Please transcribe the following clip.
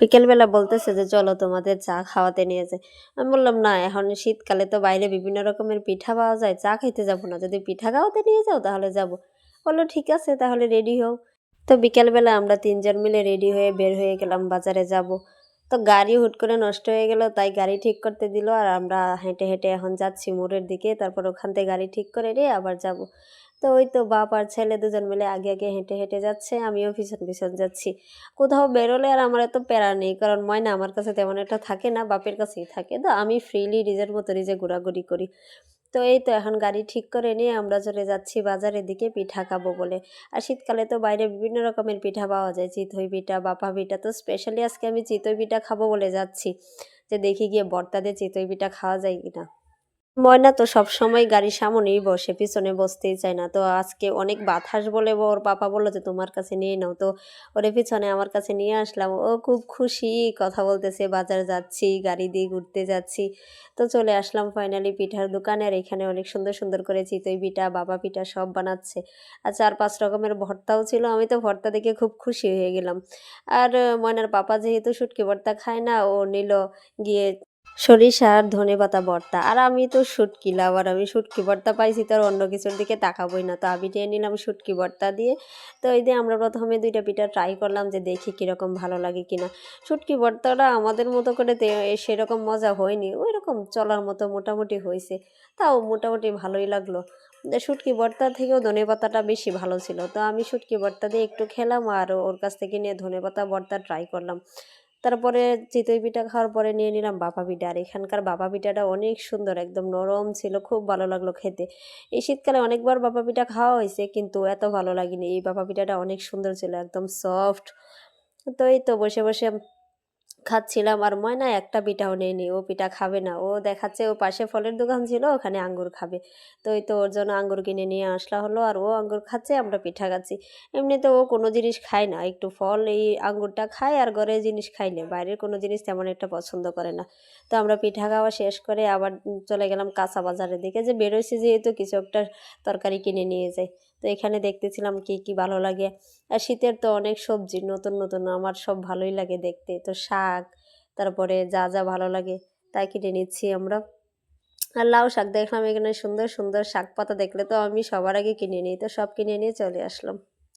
বিকেলবেলা বলতেছে যে চলো তোমাদের চা খাওয়াতে নিয়ে যাই। আমি বললাম না, এখন শীতকালে তো বাইরে বিভিন্ন রকমের পিঠা পাওয়া যায়, চা খাইতে যাবো না, যদি পিঠা খাওয়াতে নিয়ে যাও তাহলে যাব। বললো ঠিক আছে তাহলে রেডি হও। তো বিকেলবেলা আমরা তিনজন মিলে রেডি হয়ে বের হয়ে গেলাম বাজারে যাব। তো গাড়ি হুট করে নষ্ট হয়ে গেল, তাই গাড়ি ঠিক করতে দিল, আর আমরা হেঁটে হেঁটে এখন যাচ্ছি মোড়ের দিকে, তারপর ওখান থেকে গাড়ি ঠিক করে নিয়ে আবার যাব। তো ওই তো বাপ আর ছেলে দুজন মিলে আগে আগে হেঁটে হেঁটে যাচ্ছে, আমিও পিছন পিছন যাচ্ছি। কোথাও বেরোলে আর আমার এত প্যারা নেই, কারণ ময়না আমার কাছে তেমন একটা থাকে না, বাপের কাছেই থাকে, তো আমি ফ্রিলি নিজের মতো নিজে ঘোরাঘুরি করি। তো এই তো এখন গাড়ি ঠিক করে নিয়ে আমরা চলে যাচ্ছি বাজারের দিকে পিঠা খাবো বলে। আর শীতকালে তো বাইরে বিভিন্ন রকমের পিঠা পাওয়া যায়, চিতই পিঠা, বাপা পিঠা। তো স্পেশালি আজকে আমি চিতই পিঠা খাবো বলে যাচ্ছি, যে দেখি গিয়ে বর্তা দিয়ে চিতই পিঠা খাওয়া যায় কিনা। ময়না তো সব সময় গাড়ির সামনেই বসে, পিছনে বসতেই চায় না। তো আজকে অনেক বাতাস বলে ওর পাপা বললো যে তোমার কাছে নিয়ে নাও, তো ওরে পিছনে আমার কাছে নিয়ে আসলাম। ও খুব খুশি, কথা বলতেছে বাজার যাচ্ছি, গাড়ি দিয়ে ঘুরতে যাচ্ছি। তো চলে আসলাম ফাইনালি পিঠার দোকানে, আর এখানে অনেক সুন্দর সুন্দর করে চিতই পিঠা, বাবা পিঠা সব বানাচ্ছে। আর 4-5 রকমের ভর্তাও ছিল, আমি তো ভর্তা দেখে খুব খুশি হয়ে গেলাম। আর ময়নার পাপা যেহেতু শুটকি ভর্তা খায় না, ও নিল গিয়ে সরিষা আর ধনেপাতা ভর্তা। আর আমি তো শুটকি লাভার, আমি শুটকি ভর্তা পাইছি তো আর অন্য কিছুর দিকে তাকাবোই না, তো আমি নিয়ে নিলাম শুটকি ভর্তা দিয়ে। তো এই দিয়ে আমরা প্রথমে 2টা পিঠা ট্রাই করলাম যে দেখি কীরকম ভালো লাগে কিনা। শুটকি ভর্তাটা আমাদের মতো করে সেরকম মজা হয়নি, ওই রকম চলার মতো মোটামুটি হয়েছে, তাও মোটামুটি ভালোই লাগলো। শুটকি ভর্তা থেকেও ধনেপাতাটা বেশি ভালো ছিল, তো আমি শুটকি ভর্তা দিয়ে একটু খেলাম, আর ওর কাছ থেকে নিয়ে ধনেপাতা ভর্তা ট্রাই করলাম। তারপরে চিতই পিঠা খাওয়ার পরে নিয়ে নিলাম বাপা পিঠা, আর এখানকার বাপা পিঠাটা অনেক সুন্দর, একদম নরম ছিল, খুব ভালো লাগলো খেতে। এই শীতকালে অনেকবার বাপা পিঠা খাওয়া হয়েছে, কিন্তু এত ভালো লাগেনি। এই বাপা পিঠাটা অনেক সুন্দর ছিল, একদম সফট। তো এই তো বসে বসে খাচ্ছিলাম, আর ময়না একটা পিঠাও নেয়নি, ও পিঠা খাবে না। ও দেখাচ্ছে ও পাশে ফলের দোকান ছিল, ওখানে আঙ্গুর খাবে। তো এই তো ওর জন্য আঙ্গুর কিনে নিয়ে আসলা হলো, আর ও আঙ্গুর খাচ্ছে, আমরা পিঠা খাচ্ছি। এমনিতে ও কোনো জিনিস খায় না, একটু ফল এই আঙ্গুরটা খায়, আর ঘরের জিনিস খাইলে বাইরের কোনো জিনিস তেমন একটা পছন্দ করে না। তো আমরা পিঠা খাওয়া শেষ করে আবার চলে গেলাম কাঁচা বাজারের দিকে, যে বেরোইছি যেহেতু কিছু একটা তরকারি কিনে নিয়ে যাই। তো এখানে দেখতেছিলাম কি কি ভালো লাগে। আর শীতের তো অনেক সবজি নতুন নতুন, আমার সব ভালোই লাগে দেখতে, তো শাক, তারপরে যা যা ভালো লাগে তাই কিনে নিচ্ছি আমরা। আর লাউ শাক দেখলাম এখানে, সুন্দর সুন্দর শাক পাতা দেখলে তো আমি সবার আগে কিনে নিই, তো সব কিনে নিয়ে চলে আসলাম।